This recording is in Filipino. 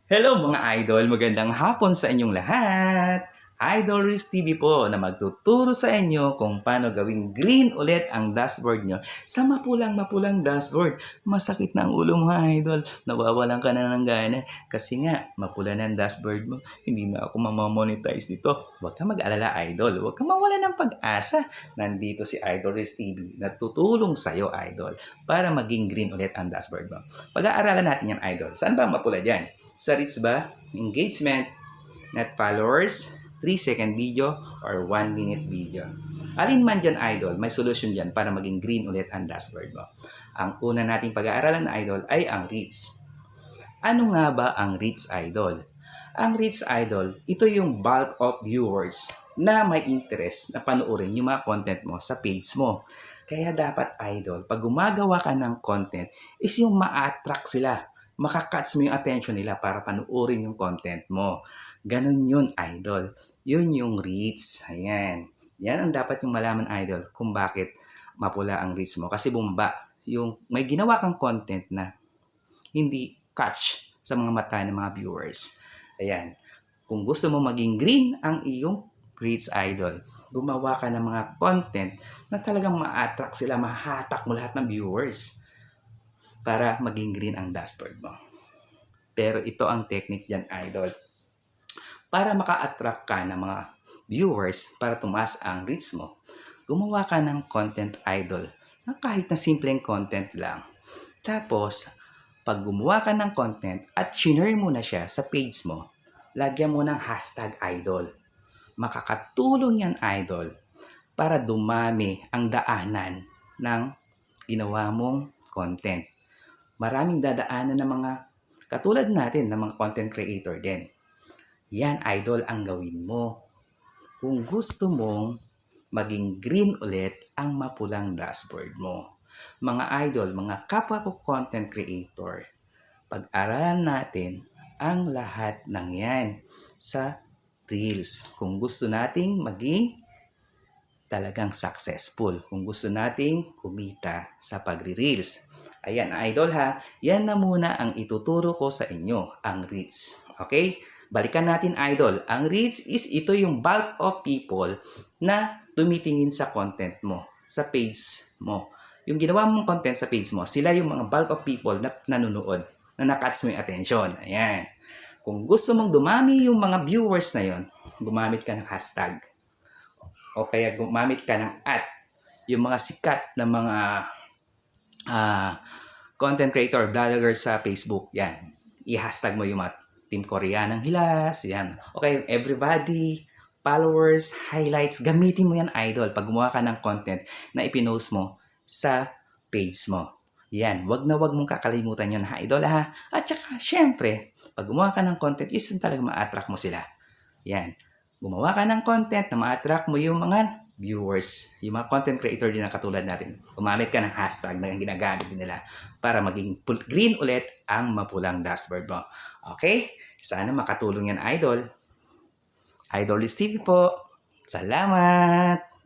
Hello mga idol, magandang hapon sa inyong lahat. Idol Riz TV po na magtuturo sa inyo kung paano gawing green ulit ang dashboard nyo sa mapulang dashboard. Masakit na ang ulo mo idol, nawawalan ka na ng gana kasi nga mapula na ang dashboard mo. Hindi na ako mamamonetize dito. Huwag ka mag-alala idol, huwag ka mawala ng pag-asa. Nandito si Idol Riz TV na tutulong sa'yo idol para maging green ulit ang dashboard mo. Pag-aaralan natin yan idol. Saan ba ang mapula dyan? Sa reach ba, engagement, net followers, 3-second video, or 1-minute video. Alin man dyan, idol, may solution dyan para maging green ulit ang dashboard mo. Ang una nating pag-aaralan na idol ay ang reach. Ano nga ba ang reach idol? Ang reach idol, ito yung bulk of viewers na may interest na panoorin yung mga content mo sa page mo. Kaya dapat idol, pag gumagawa ka ng content, is yung ma-attract sila. Makakatch mo yung attention nila para panoorin yung content mo. Ganun yun, idol. Yun yung reach. Ayan. Yan ang dapat yung malaman, idol, kung bakit mapula ang reach mo. Kasi bumaba. Yung may ginawa kang content na hindi catch sa mga mata ng mga viewers. Ayan. Kung gusto mo maging green ang iyong reach, idol, gumawa ka ng mga content na talagang ma-attract sila, mahatak mo lahat ng viewers para maging green ang dashboard mo. Pero ito ang technique dyan, idol. Para maka-attract ka ng mga viewers para tumaas ang reach mo, gumawa ka ng content, idol, na kahit na simpleng content lang. Tapos, pag gumawa ka ng content at share mo na siya sa page mo, lagyan mo ng hashtag idol. Makakatulong yan, idol, para dumami ang daanan ng ginawa mong content. Maraming dadaanan ng mga katulad natin ng mga content creator din. Yan, idol, ang gawin mo. Kung gusto mong maging green ulit ang mapulang dashboard mo. Mga idol, mga kapwa ko content creator, pag-aralan natin ang lahat ng yan sa Reels. Kung gusto nating maging talagang successful, kung gusto nating kumita sa pagre-Reels. Ayan, idol ha, yan na muna ang ituturo ko sa inyo, ang Reels. Okay? Balikan natin, idol. Ang reach is ito yung bulk of people na tumitingin sa content mo, sa page mo. Yung ginawa mong content sa page mo, sila yung mga bulk of people na nanonood, na nakatch mo yung attention. Ayan. Kung gusto mong dumami yung mga viewers na yon, gumamit ka ng hashtag. O kaya gumamit ka ng yung mga sikat na mga content creator, vloggers sa Facebook. Yan. I-hashtag mo yung mga Team Koreanang Hilas, yan. Okay, everybody, followers, highlights, gamitin mo yan, idol, pag gumawa ka ng content na ipinost mo sa page mo. Yan, wag na wag mong kakalimutan yun, ha, idol, ha? At saka, syempre, pag gumawa ka ng content, is talaga ma-attract mo sila. Yan, gumawa ka ng content na ma-attract mo yung mga viewers, yung mga content creator din na katulad natin. Gumamit ka ng hashtag na ginagamit nila para maging green ulit ang mapulang dashboard mo. Okay? Sana makatulong yan, idol. Idol Riz TV po. Salamat!